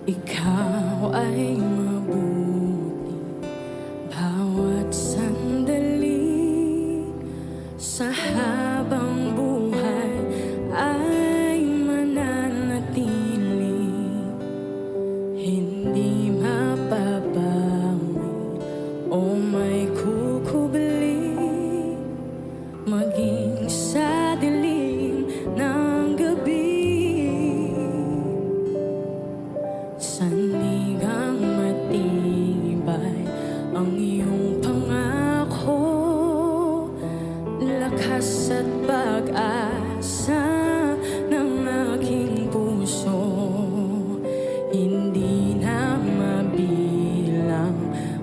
Ikaw ay mabuti bawat sandali sa habang buhay ay mananatili, hindi mapapawi o may kukubli maging sa dilim ng gabi. Sandigang matibay ang iyong pangako, lakas at pag-asa ng aking puso. Hindi na mabilang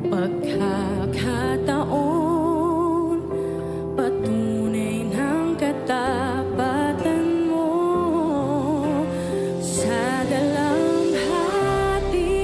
pagkakataon, patunay ng katapatan mo sa dalamhati.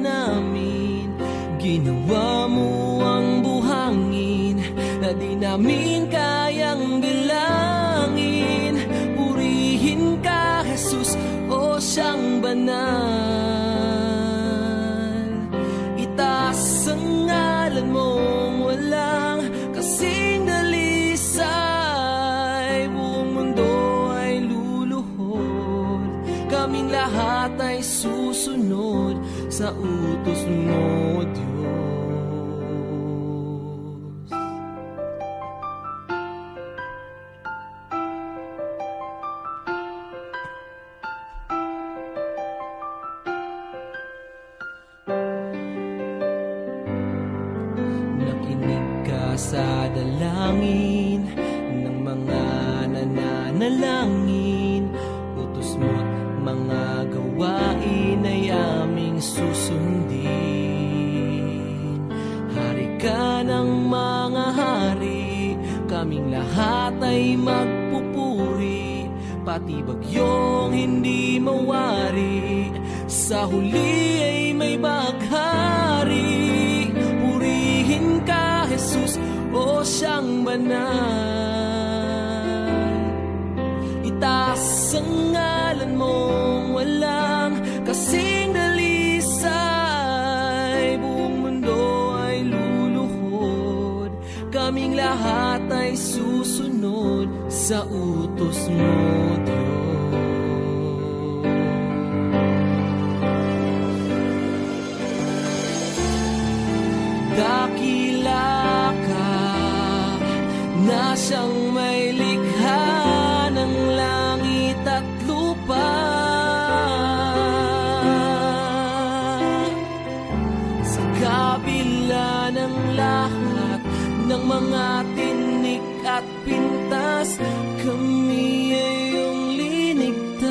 namin. Ginawa mo ang buhangin na di namin kayang bilangin. Purihin ka, Jesus, o siyang banal. Itaas ang ngalan mong walang kasing dalisay. Buong mundo ay luluhod, kaming lahat ay susunod sa utos mo, Diyos. Nakinig ka sa dalangin ng mga nananalangin. Utos mo't mga gawain ay aming susundin. Hari ka ng mga hari, kaming lahat ay magpupuri. Pati bagyong hindi mawari, sa huli ay may baghari. Purihin ka, Jesus, o siyang banal. Itaas ang ngalan mong walang kasing dalisay. Buong mundo ay luluhod, kaming lahat ay susunod sa utos mo, Diyos. Dakila ka na siyang may likha ng langit at lupa. Sa kabila ng lahat ng mga tinik at pintas, kami ay iyong linigtas.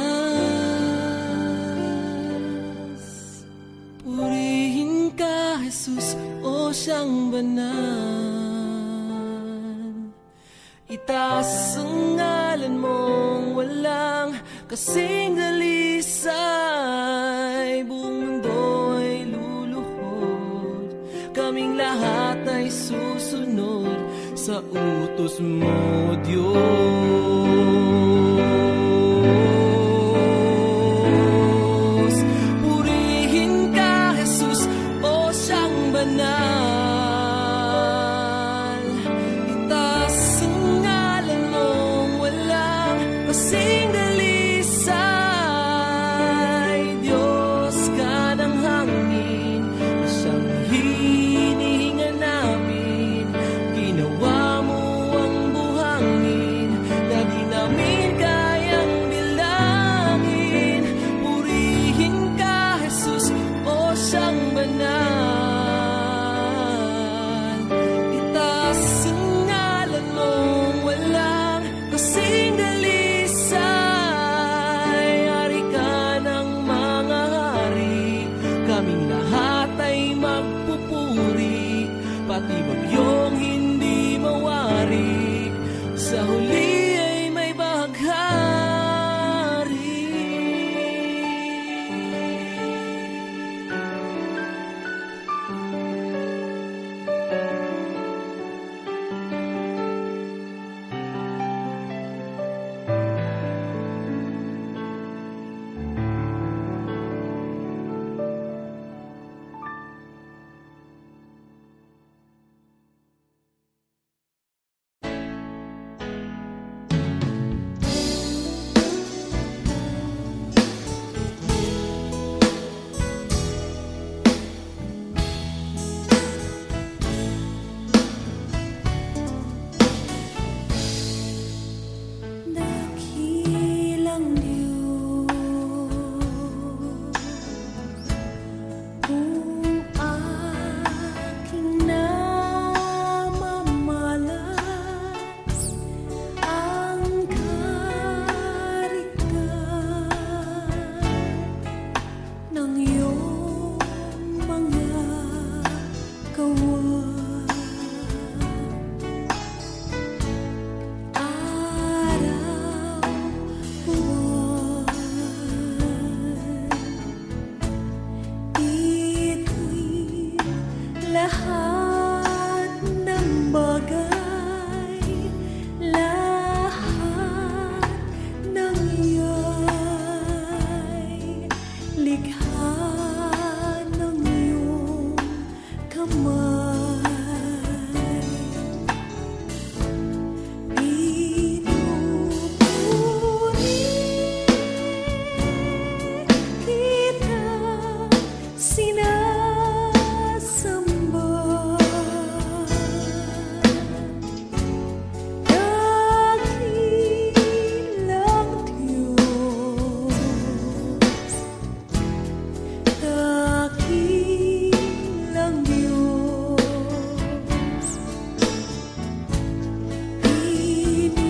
Purihin ka, Jesus, o siyang banal. Itaas ang ngalan mong walang kasing dalisay. Buong mundo ay luluhod, kaming lahat ay susunod sa utos mo, Diyos. Purihin ka, Jesus, o siyang banal. Itaas ang ngalan mong walang kasing dalisay. Diyos ka ng hangin, siyang hinihinga namin. Ginawa mo ang buhangin na di namin kayang bilangin. lahat ng bagay, lahat ng iyay likha ng iyong kamay. Pinupuri kita, sinasamba, dakilang Diyos, dakilang Diyos. Pinupuri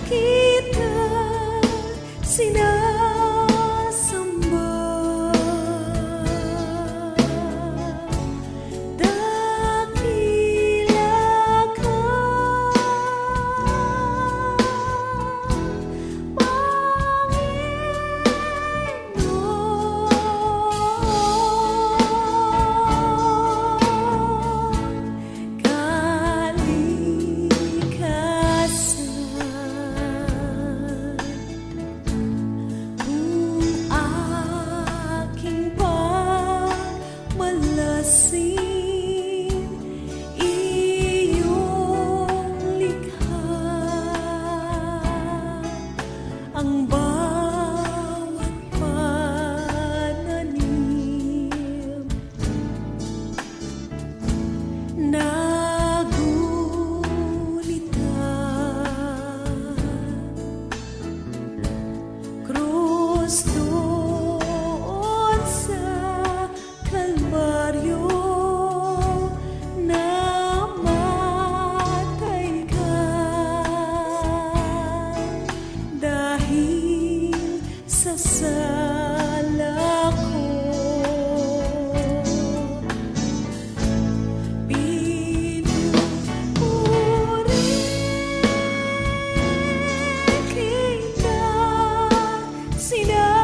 kita, sinasamba, dakila ka, Panginoon. Kalikasan, kung aking pagmalasin, iyong likha ang bawat pananim. Nagulitan, krus doon sa Kalbaryo, namatay ka dahil sa sala ko. Pinupuri kita, sinasamba,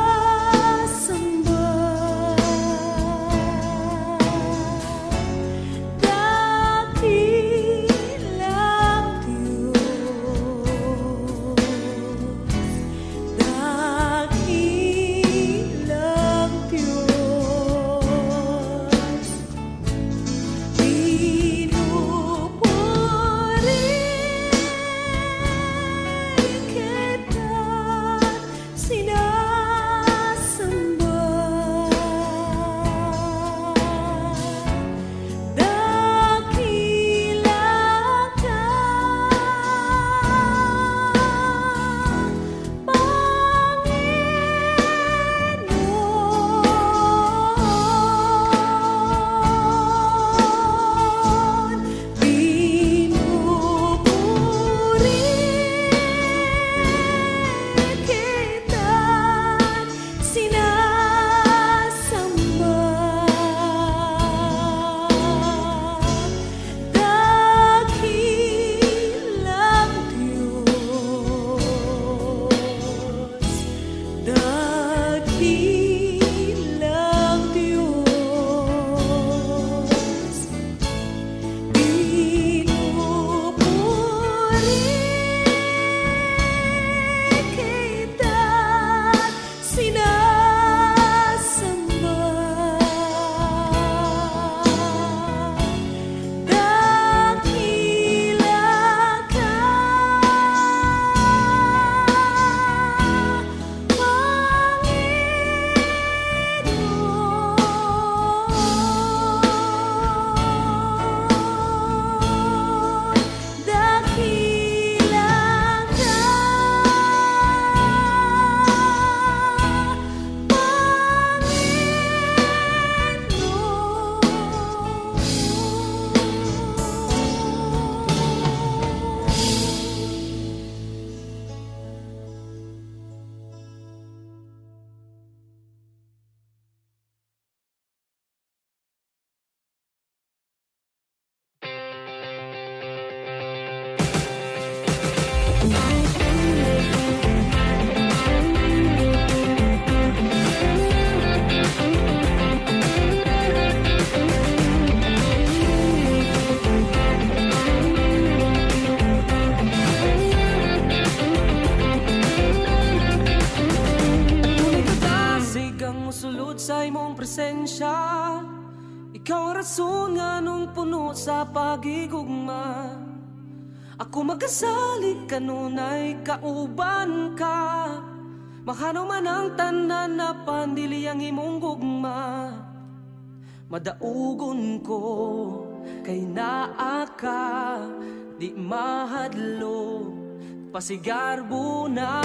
dakilang Diyos, dakilang presensya. Ikaw ang rason nga nung puno sa pagigugma. Ako magkasalik kanunay kauban ka. Mahano man ang tanan na pandili ang imong gugma. Madaugon ko kay naa ka, di mahadlo pasigarbo na.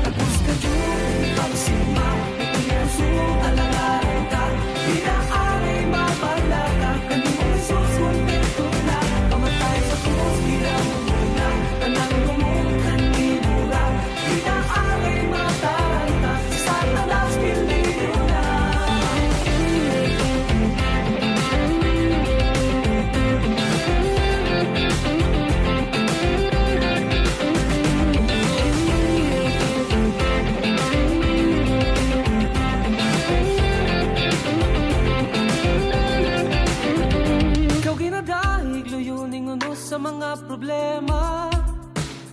Tapos ka dyan ang sima, itinusong alangaran ka. Di na aray mapala ka, kanimong Jesus kontento na. Kamatay sa krus, di na muna, tanang lumungkan ni mura. Di na aray mataranta, sa Satanas pinili na. Sa mga problema,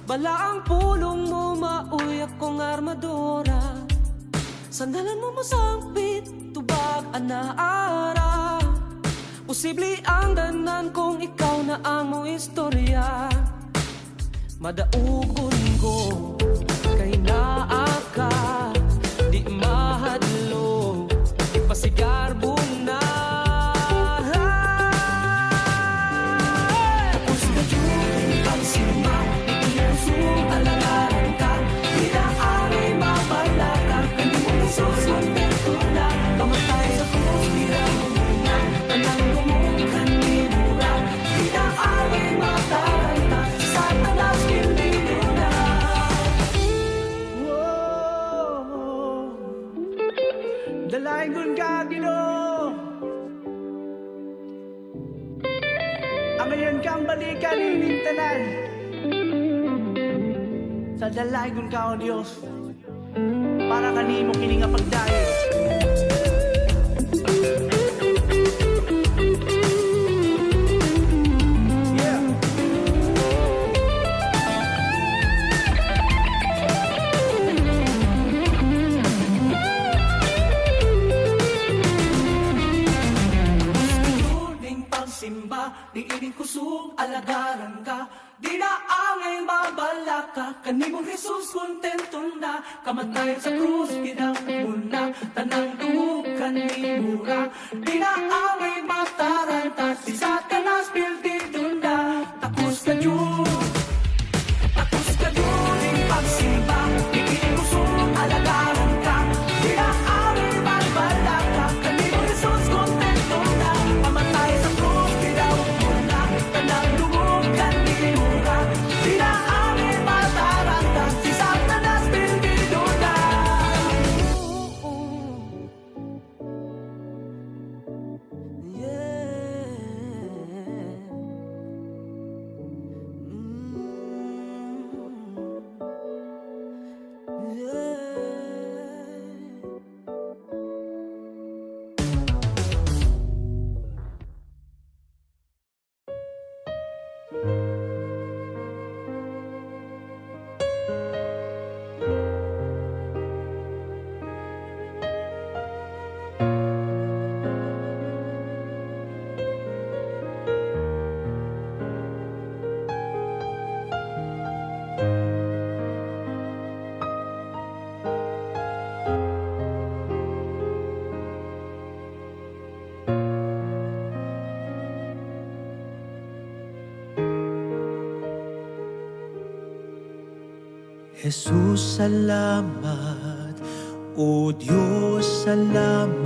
bala ang pulong mo, mauyak kong armadora. Sandalan mo masangpit, tubag anaara. Posible ang danan kung ikaw na ang mong istorya. Madaugon ko kay naa ka, di mahadlo, ipasigarbo na. Dalaingon ka, Ginoo. Ang ngayon kang balikan ining tanan. Sa dalaingon ka, O Dios, para kanimo kini nga pagdayeg. Di ining kusog, alagaran ka. Di na angay babala ka. Kanimong Jesus kontento na. Kamatay sa krus, ginang muna. Tanang duhog kanimura. Di na angay mataranta. Si Satanas pildido na. Takos ka Diyos, takos ka Diyos. Di pagsimba, di ining kusog, alagaran ka. Di na angay babala ka. Kanimong Jesus kontento na. Kamatay sa krus, ginang muna. Tanang duhog kanimura. Di na angay mataranta. Si Satanas pildido na. Jesus, salamat. O Diyos, salamat.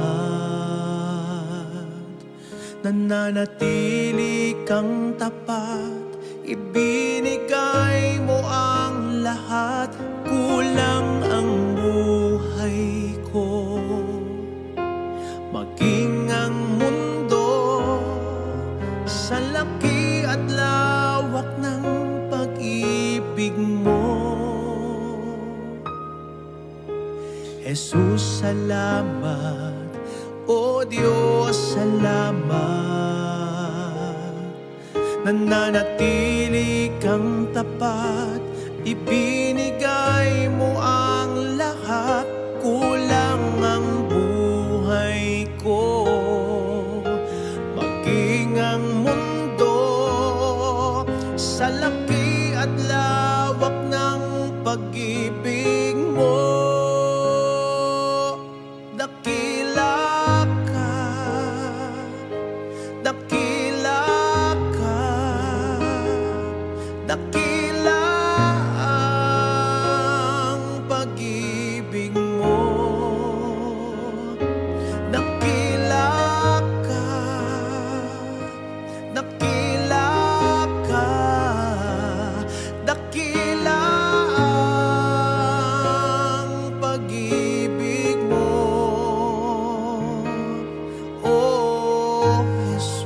Nananatili kang tapat. Ibinigay mo ang lahat. Kulang ang buhay ko. Maging ang mundo sa laki at lawak ng pag-ibig mo. Jesus, salamat. O Diyos, salamat. Nananatili kang tapat. Ibinigay mo ang lahat. Kulang ang buhay pag-ibig mo. Dakila ka, dakila ka, dakila ang pag-ibig mo, oh Jesus.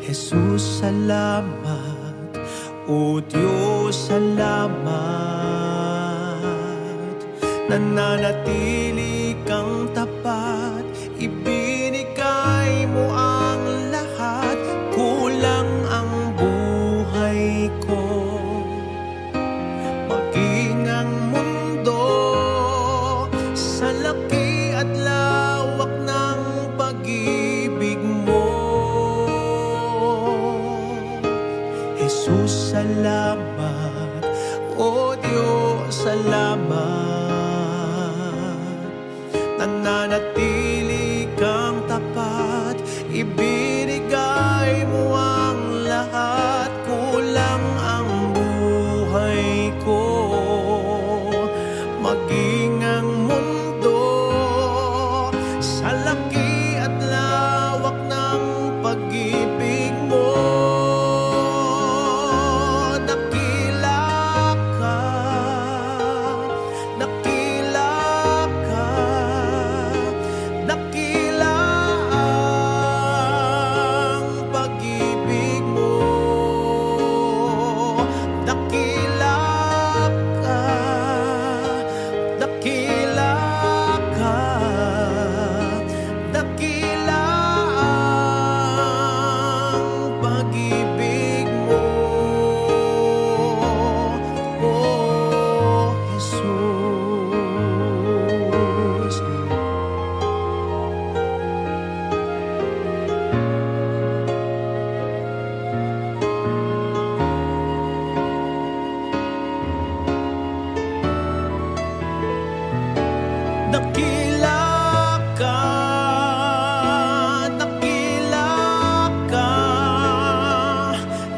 Jesus, salamat. O Diyos, salamat. Nananatili kang tapat. Ibinigay mo ang lahat. Kulang ang buhay ko. Maging ang mundo sa laki at lawak ng pag-ibig mo. Jesus, salamat. O Diyos, salamat. Nananatili kang tapat. Ibinigay mo ang lahat. Kulang ang buhay ko. Maging ang mundo sa laki at lawak ng pag-ibig mo. Dakila ka, dakila ka,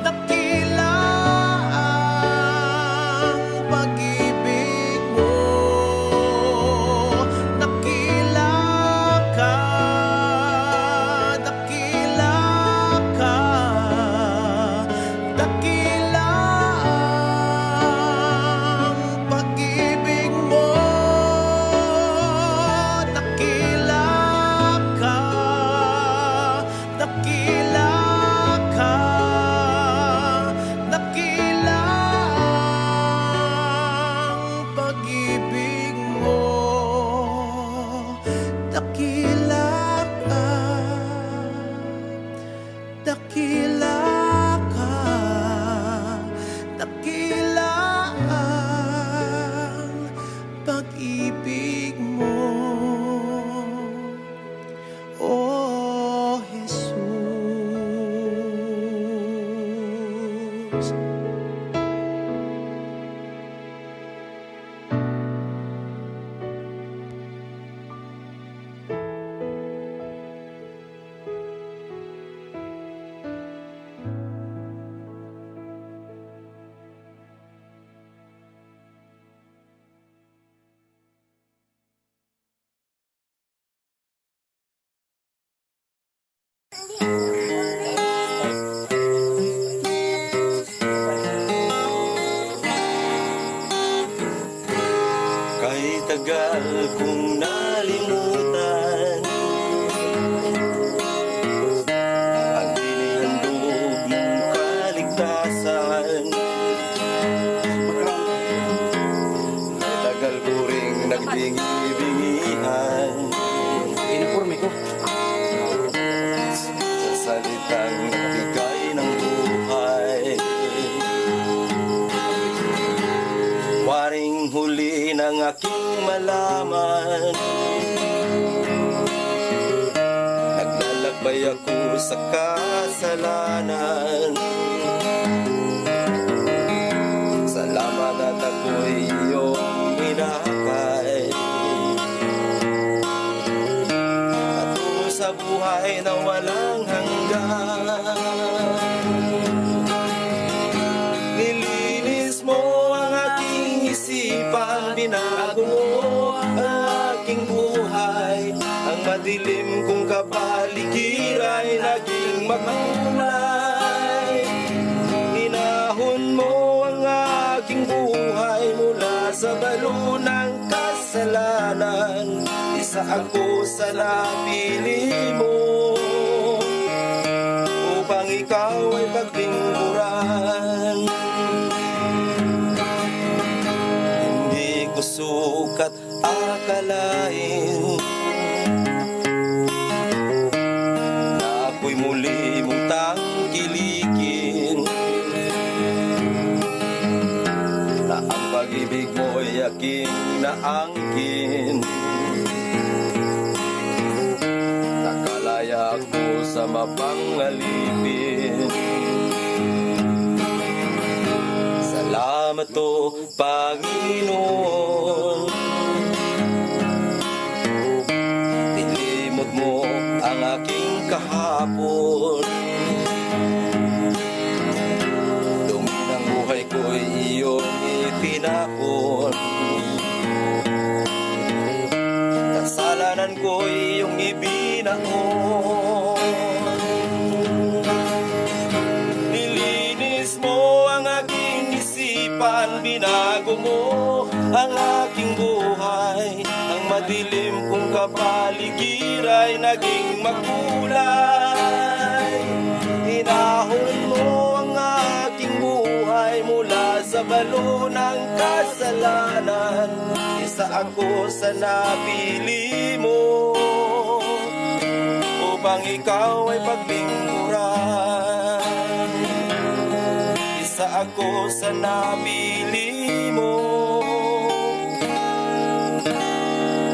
dakila ang pag-ibig mo. Dakila ka, dakila ka, dakila ang pag-ibig mo. Dakila ka, dakila ka, dakila ang pag-ibig mo, oh Jesus. Kahit tagal kong nalimutan ang inihandog mong kaligtasan, may tagal ko ring nagbingi-bingihan Uniforme ko. sa salitang nagbigay ng buhay. Waring huli ng aking malaman, naglalakbay ako sa kasalanan. Salamat at ako'y iyong hinakay. sa buhay na walang hanggan. Nilinis mo ang aking isipan, binago mo ang aking buhay. Ang madilim kong kapaligiran ay naging makulay. Inahon mo ang aking buhay mula sa balo ng kasalanan. Isa ako sa napili mo upang ikaw ay paglingkuran. Hindi ko sukat akalain na ako'y muli mong tangkilikin, na ang pag-ibig mo'y aking naangkin. Nakalaya ako sa mapangalipin. Salamat o Panginoon, nilimot mo ang aking kahapon. Dumi ng buhay ko'y iyong itinapon. Kasalanan ko'y iyong ibinangon. Nilinis mo ang aking isipan, binago mo ang aking buhay. Ang madilim kong kapaligiran ay naging makulay. Inahon mo ang aking buhay mula sa balo ng kasalanan. Isa ako sa napili mo upang ikaw ay paglingkuran. Isa ako sa napili mo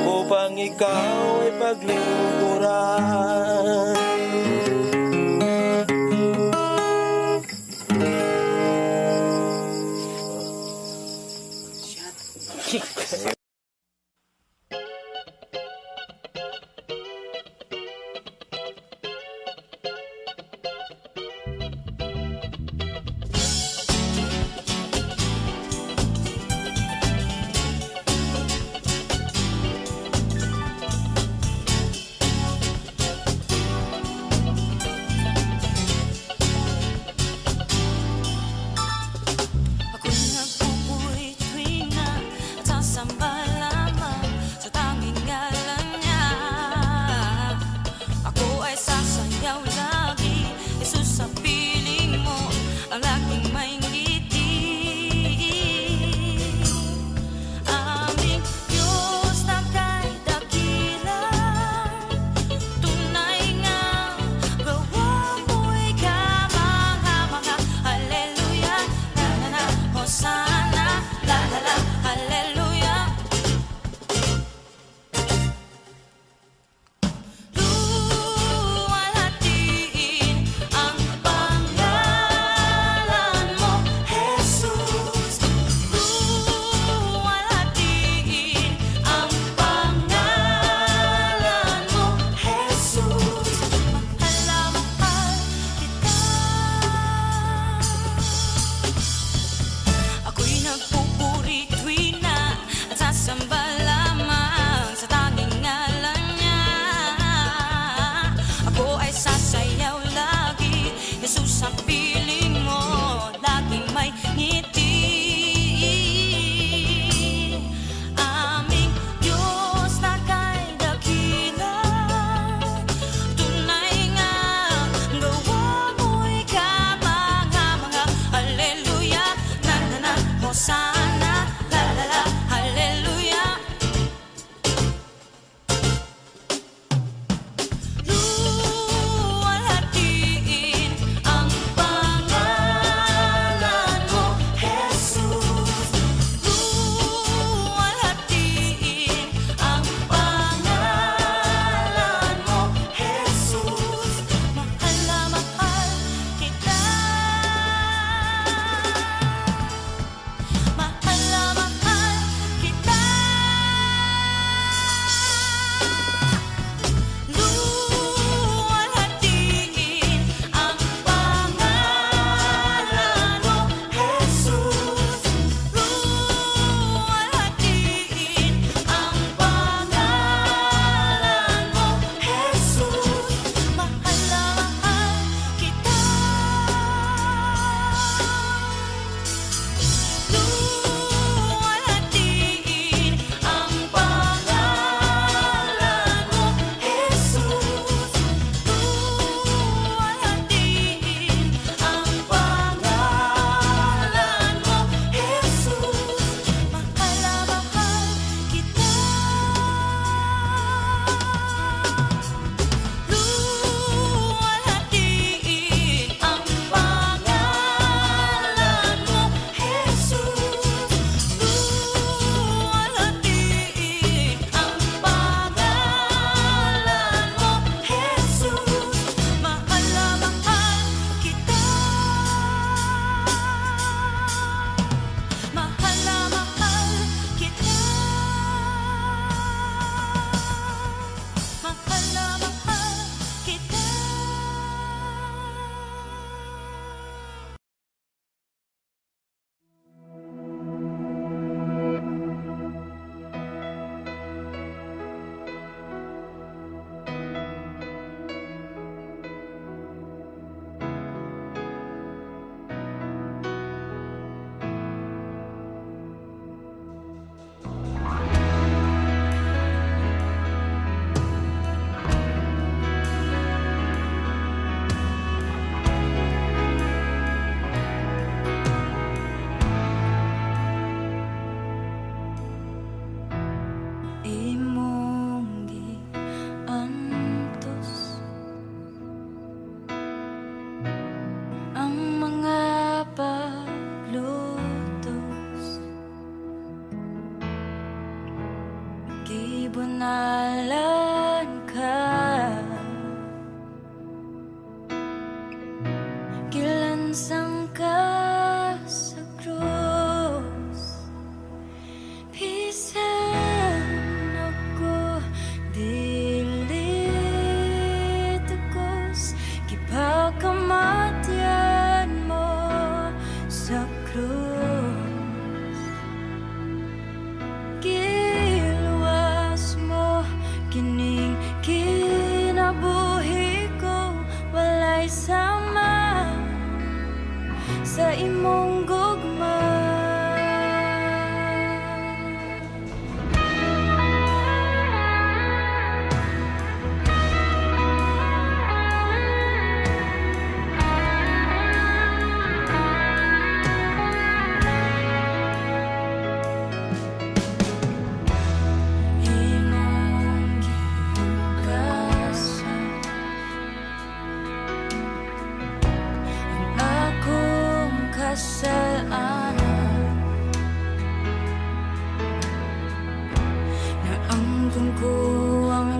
upang ikaw ay paglingkuran.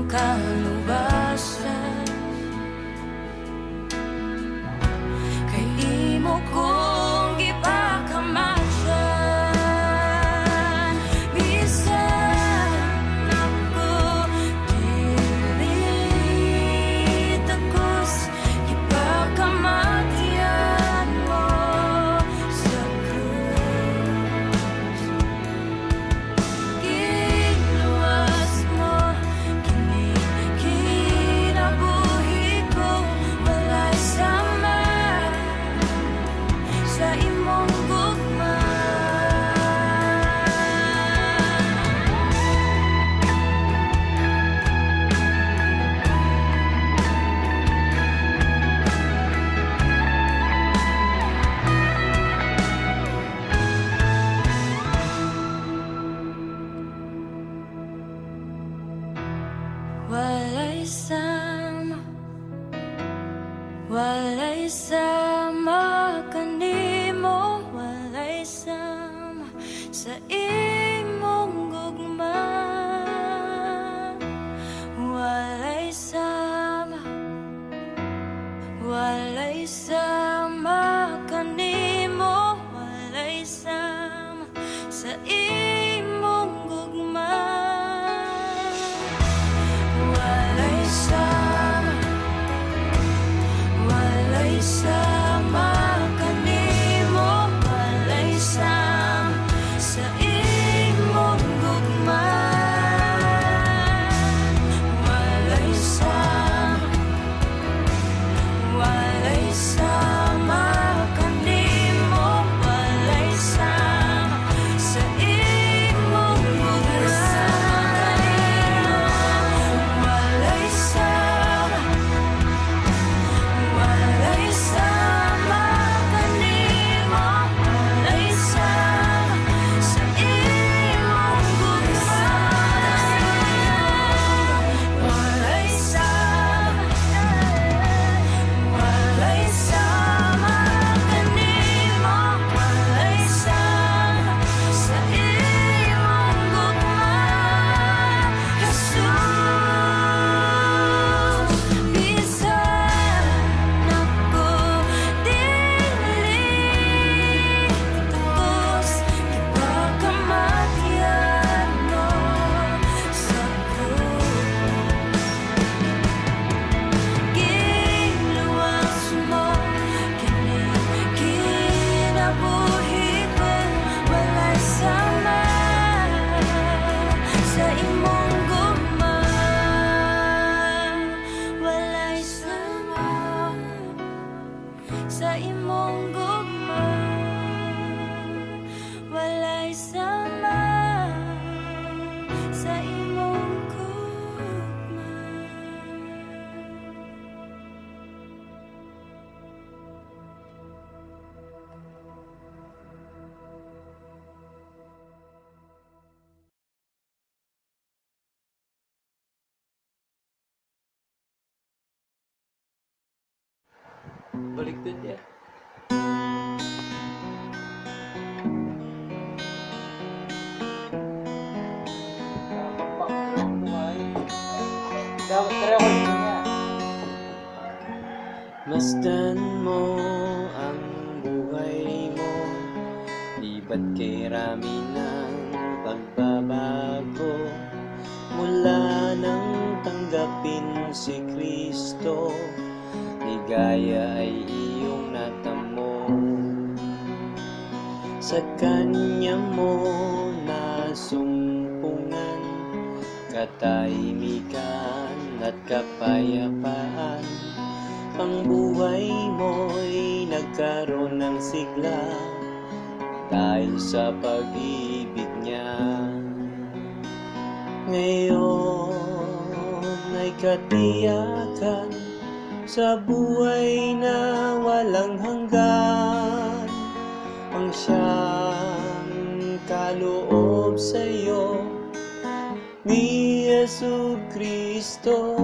kaluwasan. Kay imo kong gipakamatyan. Bisan ako dili takos, gipakamatyan mo sa krus. Giluwas mo kini kinabuhi ko, walay sama sa imong gugma. Walay sama kanimo, walay sama sa imong gugma. Walay sama kanimo, walay sama sa imong gugma. Walay sama kanimo, walay sama sa imong gugma. Walay sama kanimo, walay sama sa imong gugma. Walay sama kanimo, walay sama sa imong gugma. Walay sama kanimo, walay sama sa imong gugma. Jesus, bisan ako dili takos, gipakamatyan mo sa krus. Giluwas mo kini kinabuhi ko, walay sama sa imong gugma. Walay sama sa imong gugma. Walay sama sa imong gugma. Baliktad ya. Dapat record niya. Masdan mo ang buhay mo, di ba't kay rami ng pagbabago, mula nang tanggapin si Kristo, ligaya ay iyong natamo. Sa Kanya mo nasumpungan katahimikan at kapayapaan. Ang buhay mo'y nagkaroon ng sigla dahil sa pag-ibig niya. Ngayon ay katiyakan sa buhay na walang hanggan, ang siyang kaloob sa'yo ni Jesucristo.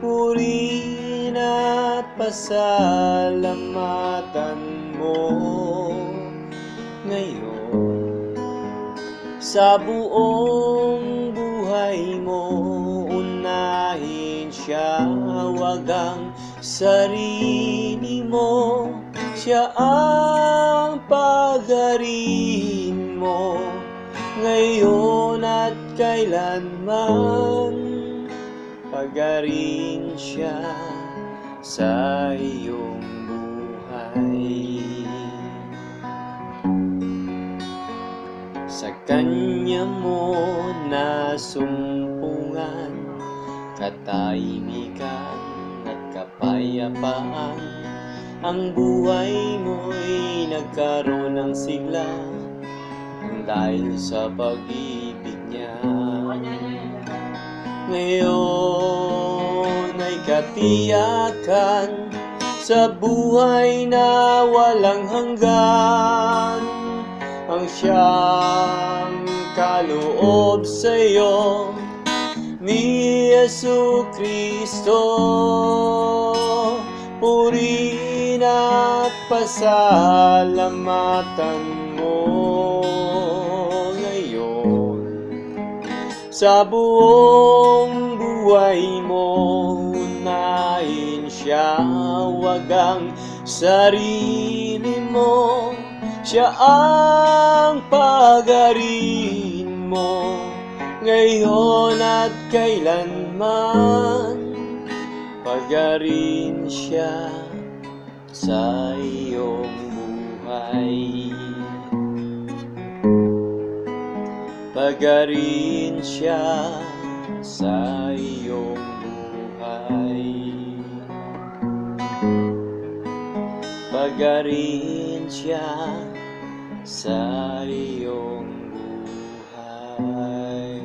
Purihin at pasalamatan mo ngayon sa buong buhay mo. siya, wag ang sarili mo. Siya ang pagarin mo, ngayon at kailanman. Pagarin siya sa iyong buhay. Sa Kanya mo nasumpungan katahimikan at kapayapaan. Ang buhay mo'y nagkaroon ng sigla dahil sa pag-ibig niya. Ngayon ay katiyakan sa buhay na walang hanggan. Ang siyang kaloob sa'yo ni Jesucristo. Purihin at pasalamatan mo ngayon. Sa buong buhay mo, unahin siya, wag ang sarili mo. Siya ang pagarin mo, ngayon at kailanman. Pagarin siya sa iyong buhay. Pagarin siya sa iyong buhay. Pagarin siya sa iyong buhay.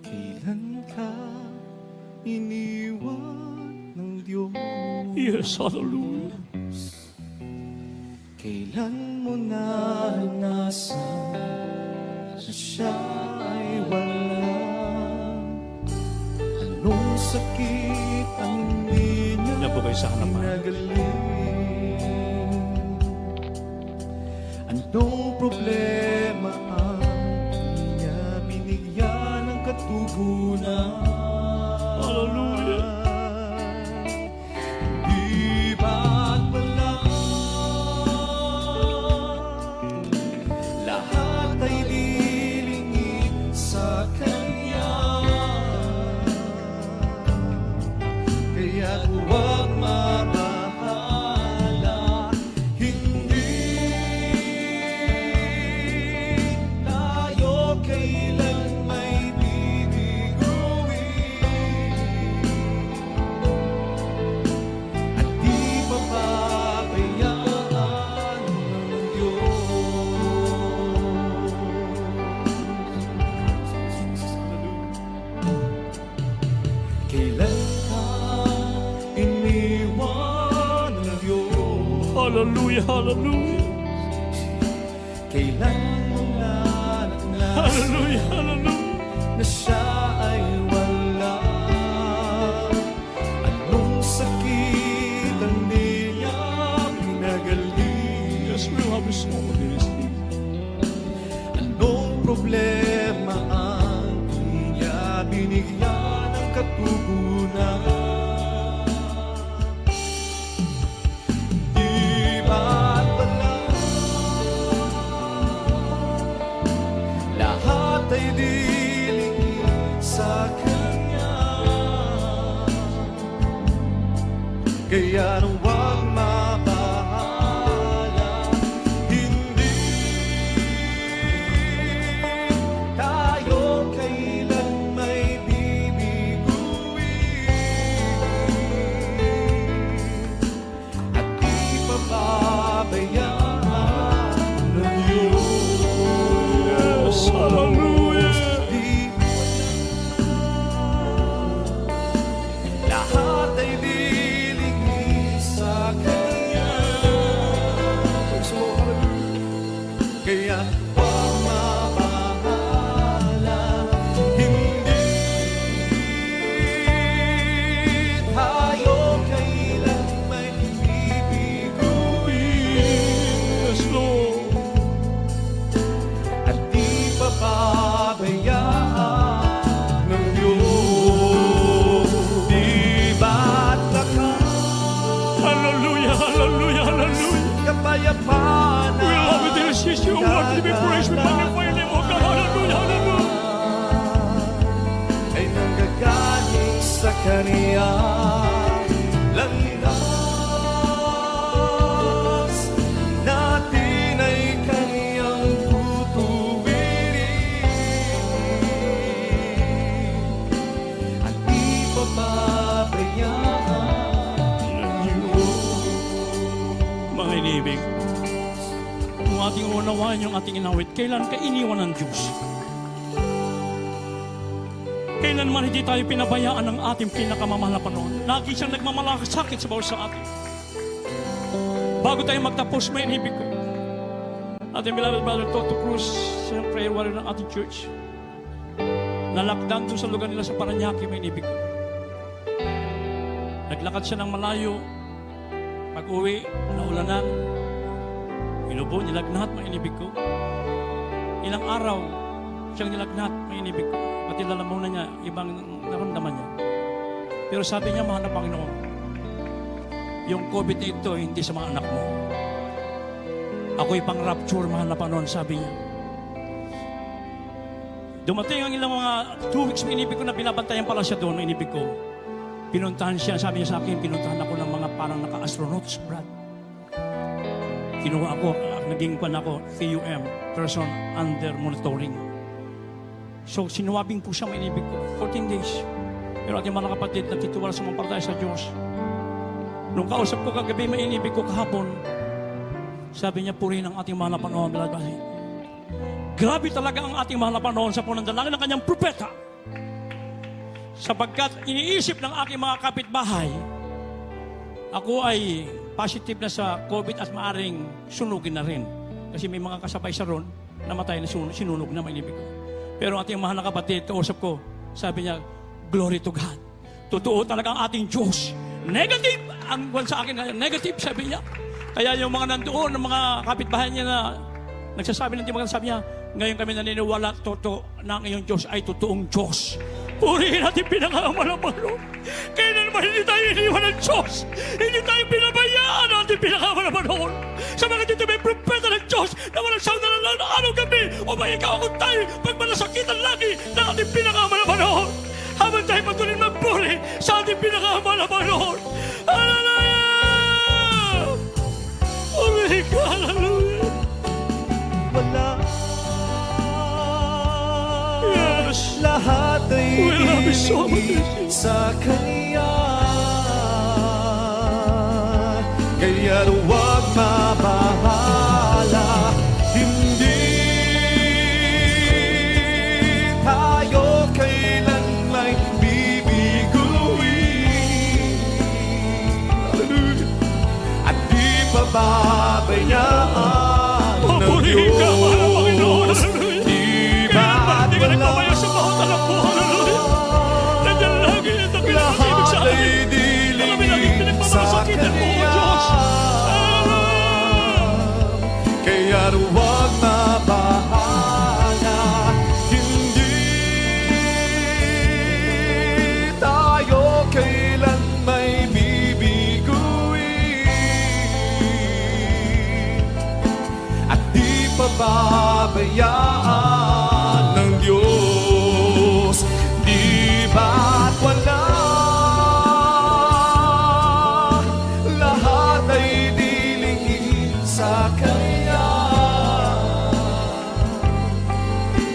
Kailan ka iniwan ng Diyos? Yes, hallelujah. Kailan mo naranasan na siya ay wala? Anong sakit ang hindi niya Yan po kayo sa hanapan. pinagaling? Anong problema ang hindi niya binigyan ng katugunan? Hallelujah. Di ba't pala lahat ay lilingid sa Kanya? Kaya't huwag mabahala, hindi tayo kailan may bibiguin. At di pababayaan ng Diyos. Kailan ka iniwan ng Diyos? Hallelujah, hallelujah. Kailan mo naranasan Hallelujah, hallelujah. na siya ay wala? Anong sakit ang di niya pinagaling? Yes, we have a song of this. Anong problema ang di niya binigyan ng katugunan? Di ba't pala lahat ay dilingid sa Kanya? Kaya nang huwag mabahala, hindi tayo kailan may bibiguin. At di pababayaan ng Diyos. Yes, hallelujah. Di lahat ay dilingid sa Kanya. sa Kanya landas natin ay Kanyang tutuwirin at ipapabayaan ng Diyos. Mga inibig, kung ating unawaan yung ating inawit, kailan ka iniwan ng Diyos? Kailan man hindi tayo pinabayaan ng ating pinakamamahal na panahon. Lagi siyang nagmamalasakit sa bawat sa atin. Bago tayo magtapos, may inibig ko. Ating beloved brother Toto Cruz, siyang prayer warrior ng ating church. Nalakdan doon sa lugar nila sa Paranaque, may inibig ko. Naglakad siya ng malayo. Pag-uwi, naulanan. Inubo, nilagnat, may inibig ko. Ilang araw, siyang nilagnat, may inibig ko. Pati lalamunan niya, ibang naramdaman niya. Pero sabi niya, mahal na Panginoon, yung COVID na ito, hindi sa mga anak mo. Ako'y pang-rapture, mahal na Panginoon, sabi niya. Dumating ang ilang mga 2 weeks, may inibig ko na binabantayan pala siya doon, may inibig ko. Pinuntahan siya, sabi niya sa akin, pinuntahan ako ng mga parang naka-astronauts, Brad. Kinuha ako, naging kwan ako, PUM, person under monitoring. So, sinuwabing po siya, may inibig ko, 14 days. Pero ating mga kapatid, nagtitiwala sa mga partay sa Diyos. Nung kausap ko kagabi, may inibig ko kahapon, sabi niya, purihin ang ating mahal na Panginoon. Grabe talaga ang ating mahal na Panginoon sa punandalangin ng kanyang propeta. Sapagkat iniisip ng aking mga kapitbahay, ako ay positive na sa COVID at maaring sunugin na rin. Kasi may mga kasabay sa ron, namatay na sinunog na may inibig ko. Pero ating mahal na kapatid, kausap ko, sabi niya, glory to God. Totoo talaga ang ating Diyos. Negative! Ang buwan sa akin, negative, sabi niya. Kaya yung mga nandoon, ng mga kapitbahay niya na nagsasabi ng timbangan, sabi niya, ngayon kami naniniwala, totoo na ang iyong Diyos ay totoong Diyos. Purihin natin pinakamal ang Panginoon. Kaya naman hindi tayo iniwan ng Diyos. Hindi tayo pinabayaan natin pinakamal ang Panginoon. Sa mga dito may propeta ng Diyos na walang siyang nalalaan araw gabi o may ikaw akong tayo pag malasakitan lagi na ating pinakamal ang Panginoon. Habang tayo patuloy magpuri sa ating pinakamal ang Panginoon. Hallelujah! Purihin ka, hallelujah! Wala Yes! lahat ay We love you so much. ibig sa Kanya. Kaya huwag mabahala, hindi tayo kailan may bibiguin. Hallelujah. At di pababayaan ng Purihin ka, mahal na Panginoon. Diyos. Hallelujah! Di Kaya ba't hindi ka wala nagpapayo sa bawat anak mo. Hallelujah! Nandiyan lagi ito pinapag-ibig sa lahat ay atin. diligin Kami laging sa pinagmamalasakitan mo, O Kanya. Diyos. Hallelujah! Kaya huwag mabahala, hindi tayo kailan may bibiguin at di pababayaan ng Diyos. Di ba't wala lahat ay dilingin sa Kanya.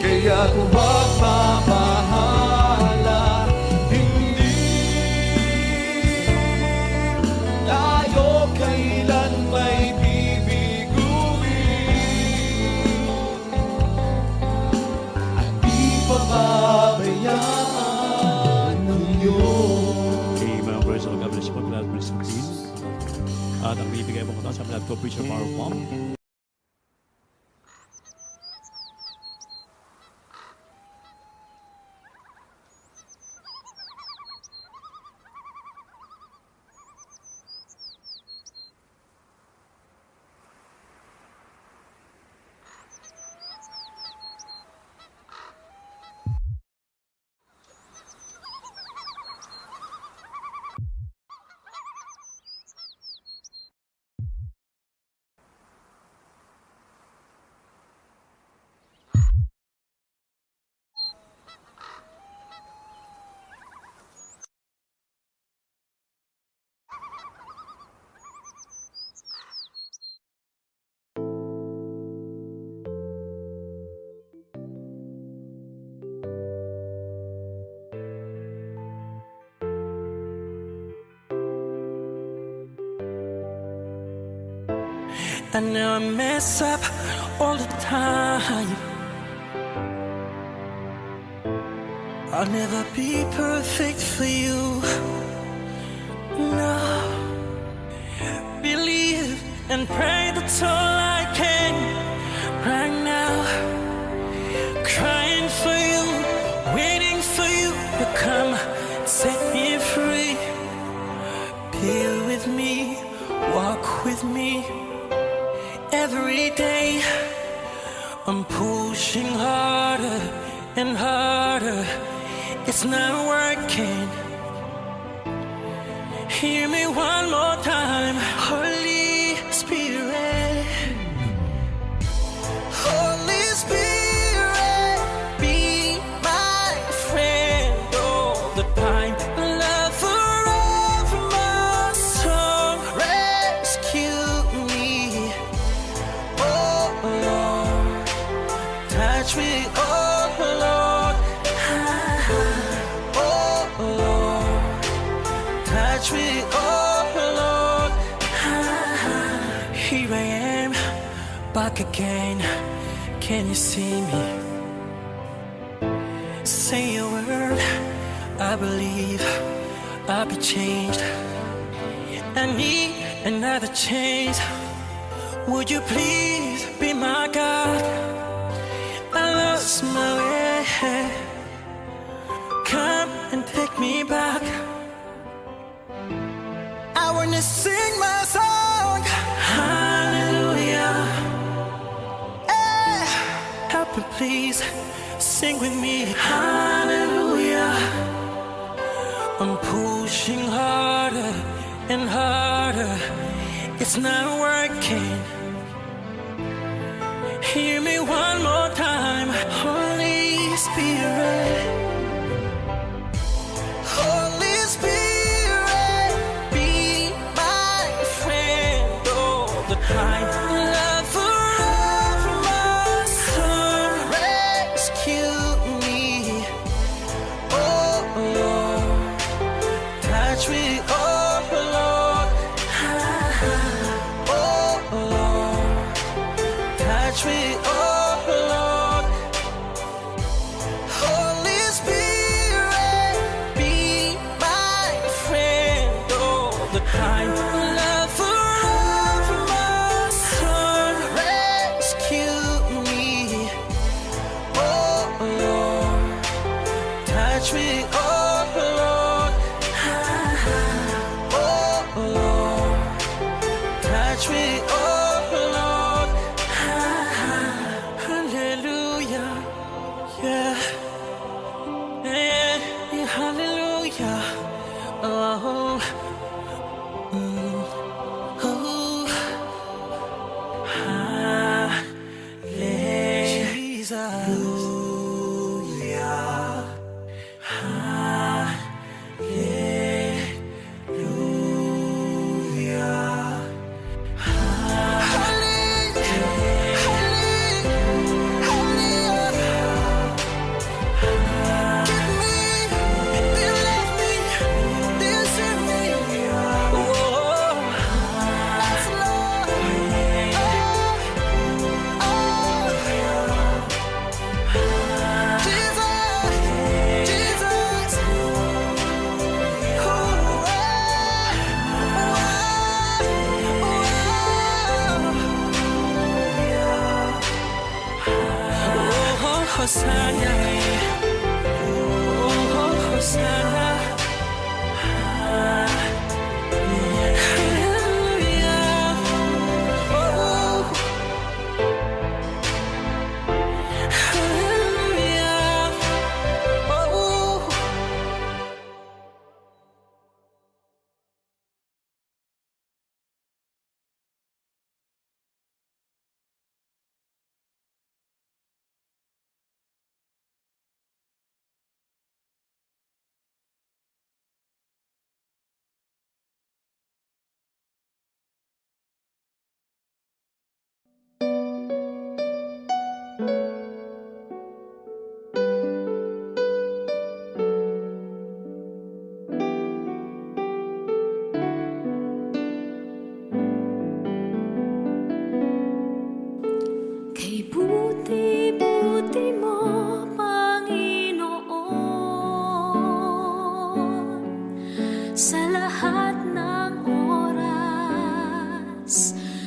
Kaya huwag mabahala, hindi tayo kailan may bibiguin at di pababayaan ng Diyos. Amen. Praise the Lord. God bless you. God bless you. At ang bibigay mo ko sa Blood to Preacher Power Bomb. I know I mess up all the time. I'll never be perfect for you. No. Believe and pray, that's all I can right now. Crying for you, waiting for you to come set me free. Be with me, walk with me every day. I'm pushing harder and harder, it's not working. Hear me one more time, Holy Spirit. Holy Spirit, be my friend all the time. Love forever, my song, rescue me. Oh Lord, touch me, oh Lord. Oh Lord, touch me, oh Lord. Here I am, back again. Can you see me? Say a word, I believe I'll be changed. I need another chance. Would you please be my God? I lost my way. Come and take me back. I wanna sing my song. Hallelujah. Eh, help me please, sing with me. Hallelujah. I'm pushing harder and harder, it's not working. Hear me one more time, Holy Spirit. Holy Spirit, be my friend all the time. Love forever, my son, rescue me. Oh Lord, touch me, oh Lord. Oh Lord, touch me, oh Lord. Holy Spirit, be my friend all the time. Love forever, my son, rescue me. Oh Lord, touch me, oh Lord. Oh Lord, touch me, oh Lord. Hallelujah, yeah, yeah, hallelujah. Oh, oh, hallelujah, hallelujah. Hosanna, oh Hosanna. sa lahat ng oras,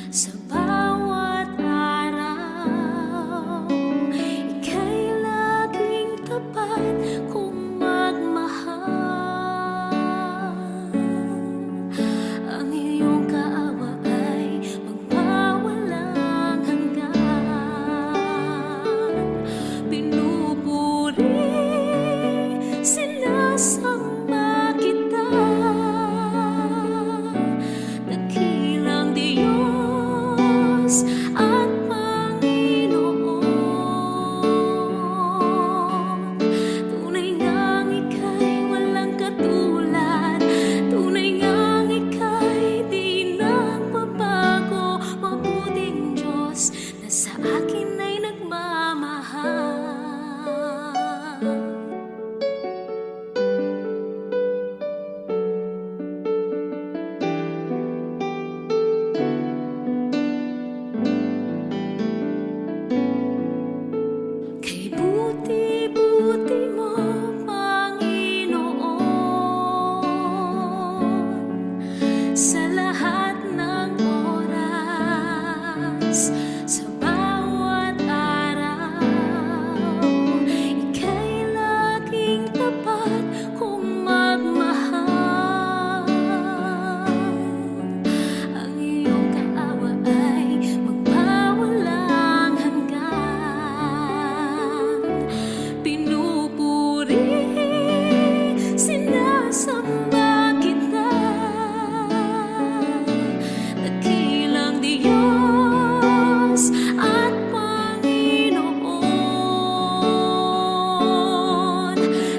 sa bawat araw. Ika'y laging tapat kung magmahal. Ang iyong kaawa ay magpawalang hanggan. Pinupuri, sinasamba kita, dakilang Diyos at Panginoon. Tunay ngang ika'y walang katulad, tunay ngang ika'y di nagbabago. Mabuting Diyos na sa akin ay nagmamahal. Kay buti-buti mo, Panginoon, sa lahat ng oras, sa bawat araw. Ika'y laging tapat kung magmahal. Ang iyong kaawa ay magpawalang hanggan. Pinupuri, sinasamba kita, dakilang Diyos at Panginoon.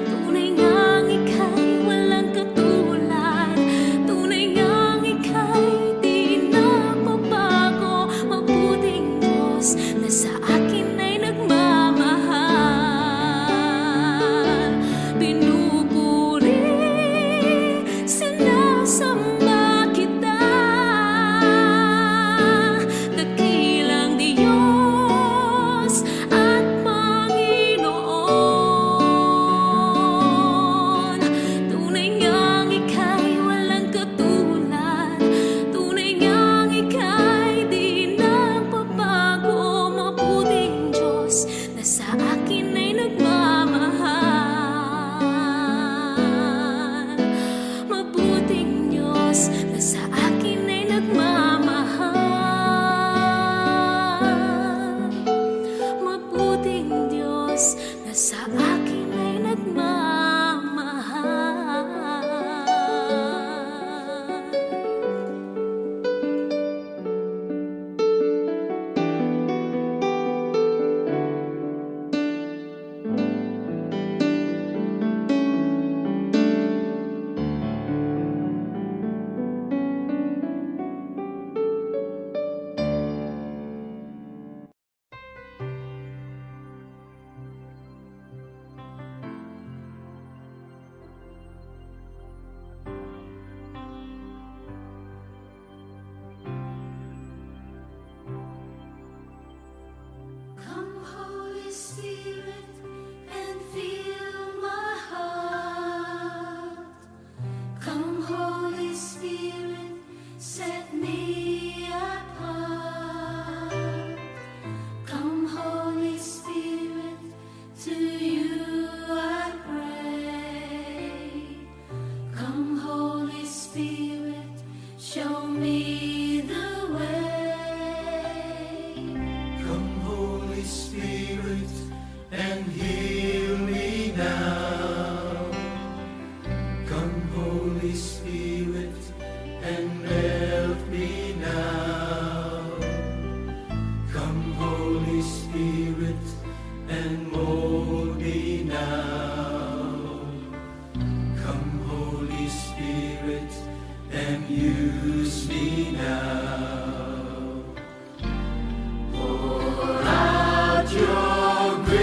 Tunay ngang ika'y walang katulad, tunay ngang ika'y di nagbabago. Mabuting Diyos na sa akin ay nagmamahal. Pinupuri, sinasamba kita, dakilang Diyos at Panginoon. Tunay ngang ika'y walang katulad, tunay ngang ika'y di nagbabago. Mabuting Diyos na sa akin ay nagmamahal. Mabuting Diyos na sa akin ay nagmamahal. Mabuting Diyos na sa akin ay nagmamahal. Come, Holy Spirit, and fill my heart. Come, Holy Spirit, set me apart. Come, Holy Spirit, to you I pray. Come, Holy Spirit, show me the way. Come, Holy Spirit, and heal me now. Come, Holy Spirit, and melt me now. Come, Holy Spirit, and mold me now. Come, Holy Spirit, and use me now. Pour out your grace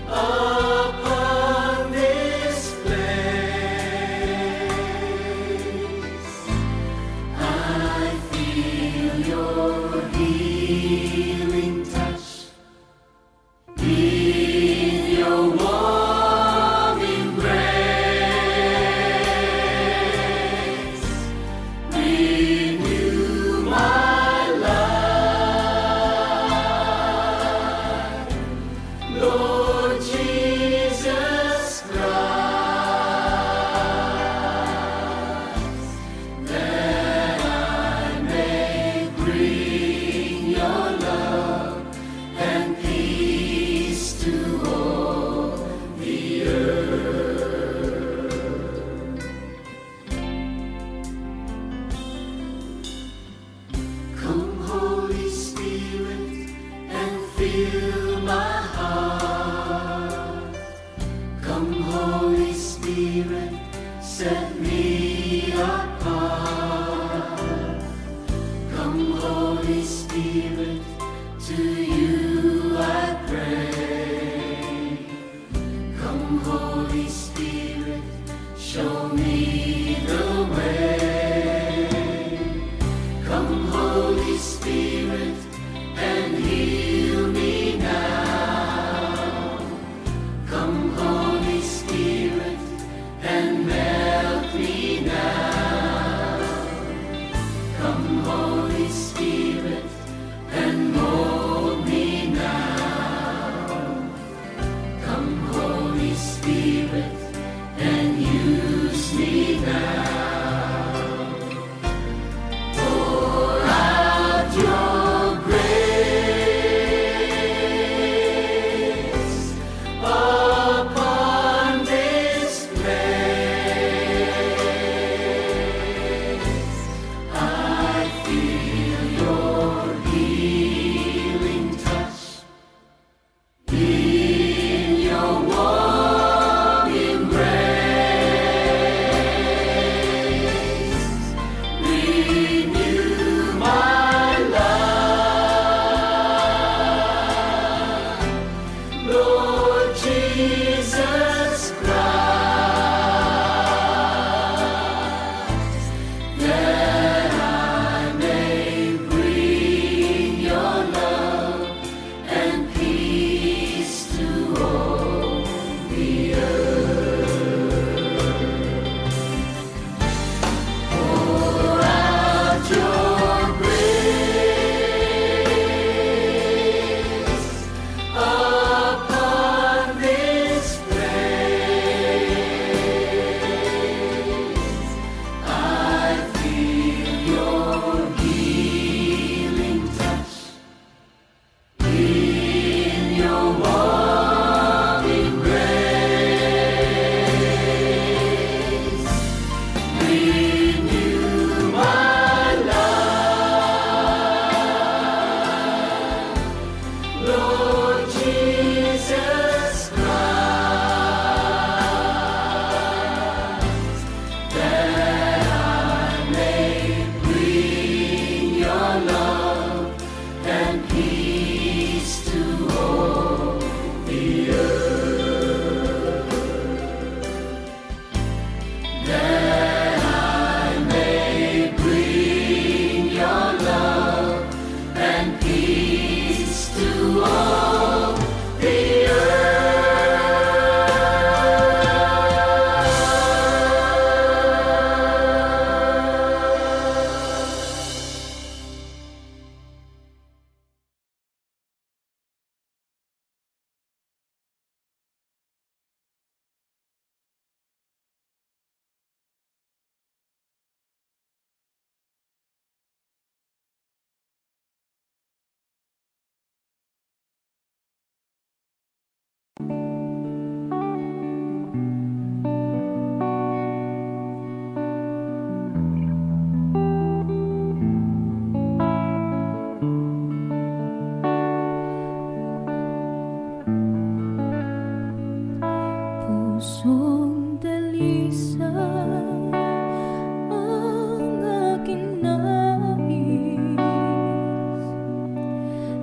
upon this place. I feel your healing touch in your warm Come, Holy Spirit, set me apart. Come, Holy Spirit, to you I pray. Come, Holy Spirit, show me the way. Come, Holy Spirit, and heal me now. Come, Holy Spirit, and melt me now. Come, Holy Spirit, and mold me now. Come, Holy Spirit, and use me now. Pour out your grace upon this place. I feel your healing touch in your warm embrace. Renew my love, Lord Jesus Christ, that I may bring your love and peace to all the earth. Pour out your grace upon this place. I feel your healing touch in your warm embrace. Renew my love, Lord Jesus Christ, that I may bring your love and peace to all the earth. That I may bring your love and peace to all the Pusong dalisa ang aking nais.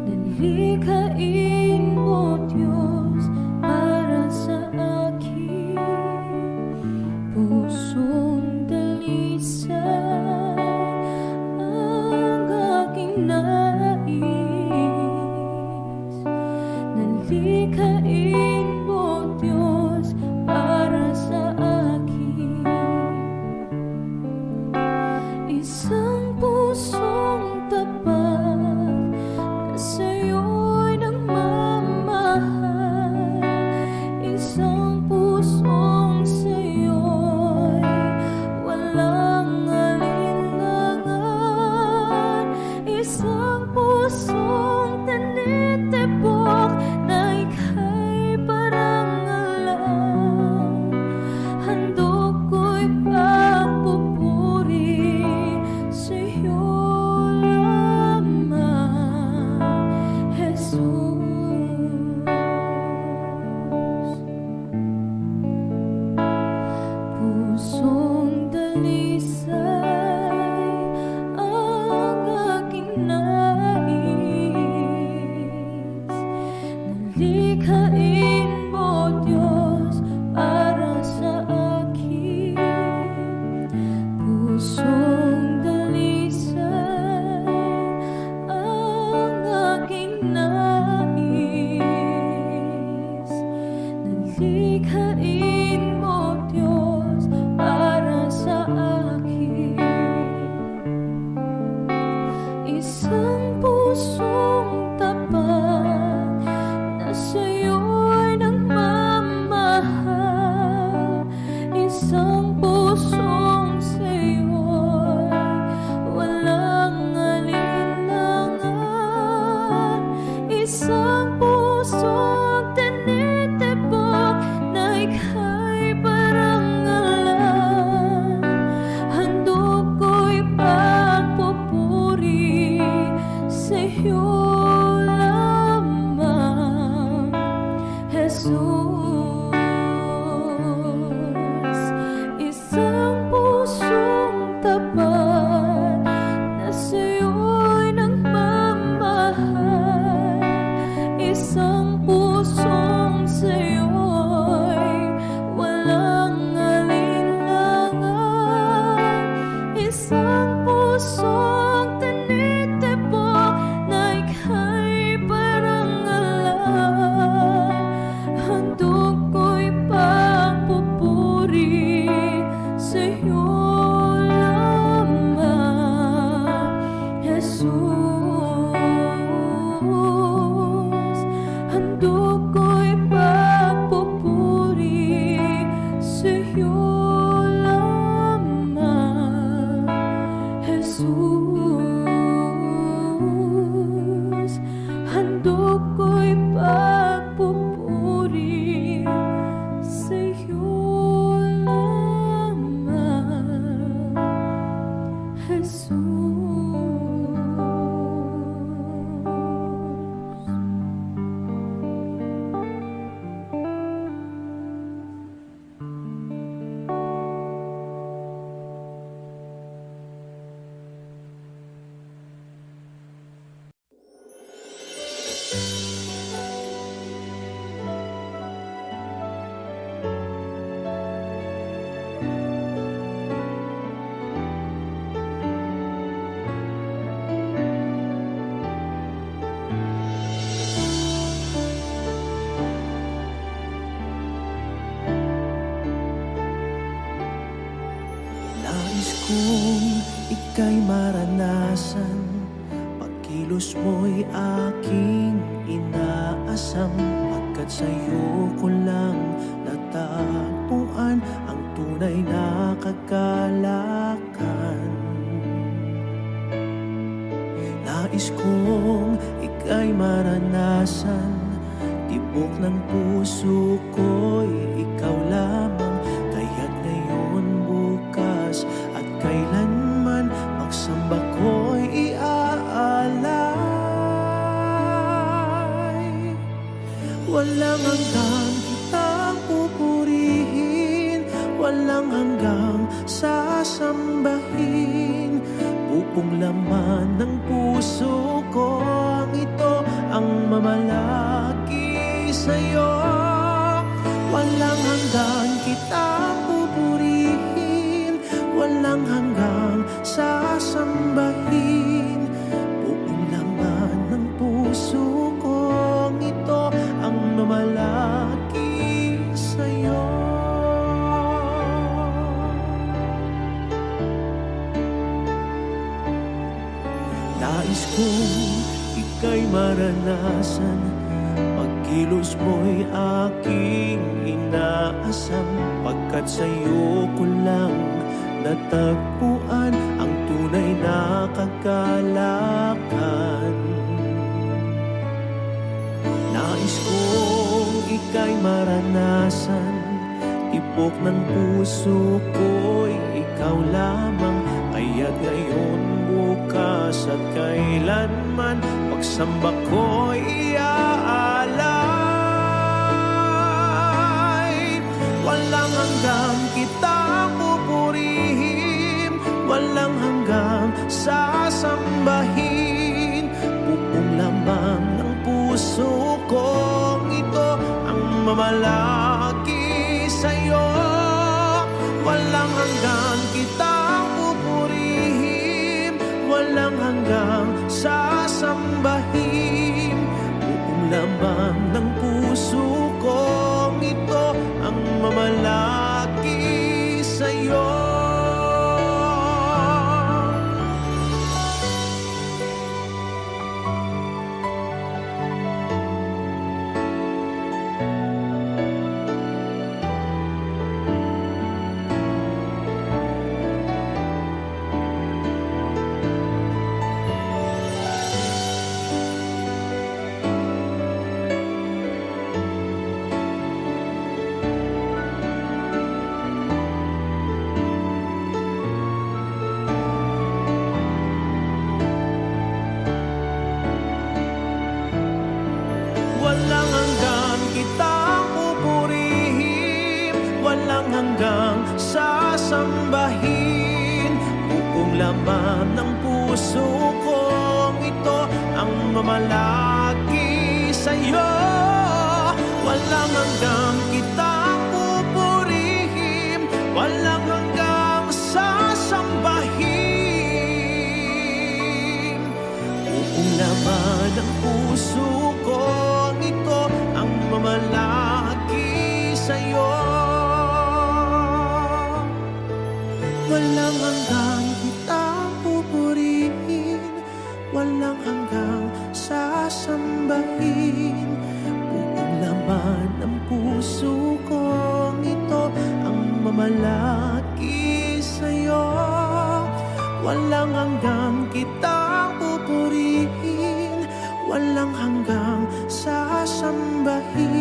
Nalikhain mo, Diyos, para sa akin. Pusong dalisa ang aking nais. Nalikhain mo, Diyos, para sa akin. likhain mo, Diyos, para sa akin. Isang pusong tapat na sa'yo'y nagmamahal. Isang pusong sa'yo'y walang alinlangan. Isang pusong tinitibok na ika'y parangalan. Handog ko'y pagpupuri sa'yo lamang, Jesus. Isang pusong tapat na sa'yo'y nagmamahal. Isang pusong sa'yo'y walang alinlangan. Isang pusong tinitibok na ika'y parangalan. Handog ko'y pagpupuri sa'yo lamang, Jesus. Handog ko'y pagpupuri sa'yo lamang, Jesus. Handog ko'y pagpupuri sa'yo lamang, Jesus. Nais kong ika'y maranasan, pagkilos mo'y aking inaasam. Pagkat sa'yo ko lang natagpuan ang tunay na kagalakan. Nais kong ika'y maranasan, tibok ng puso ko'y ikaw lamang. Kaya't ngayon, bukas at kailanman, pagsamba ko'y iaalay. Walang hanggang kitang pupurihin, walang hanggang sasambahin. Pupong laman ng puso ko ang ito, ang mamalaki sa'yo. Walang hanggang kitang pupurihin, walang hanggang sasambahin. Buong laman ng puso ko ito, ang mamalaki sa'yo. Nais kong ika'y maranasan, pagkilos mo'y aking inaasam. Pagkat sa'yo ko lang natagpuan ang tunay na kagalakan. Nais kong ika'y maranasan, tibok ng puso ko'y ikaw lamang. Kaya't ngayon, bukas at kailanman, pagsamba ko'y iaalay. Walang hanggang kitang pupurihin, walang hanggang sasambahin. Buong laman ng puso kong ito, ang mamalaki sa'yo. Walang hanggang kitang pupurihin, walang hanggang sasambahin. Buong laman ng puso kong ito, walang hanggang sasambahin. Buong laman ng puso kong ito ang mamalagi sa'yo. Walang hanggang kitang pupurihin, walang hanggang sasambahin. Buong laman ng puso kong ito ang mamalagi sa'yo. Walang hanggang kitang pupurihin, walang hanggang sasambahin. Buong laman ng puso kong ito ang mamalagi sa'yo. Walang hanggang kitang pupurihin, walang hanggang sasambahin.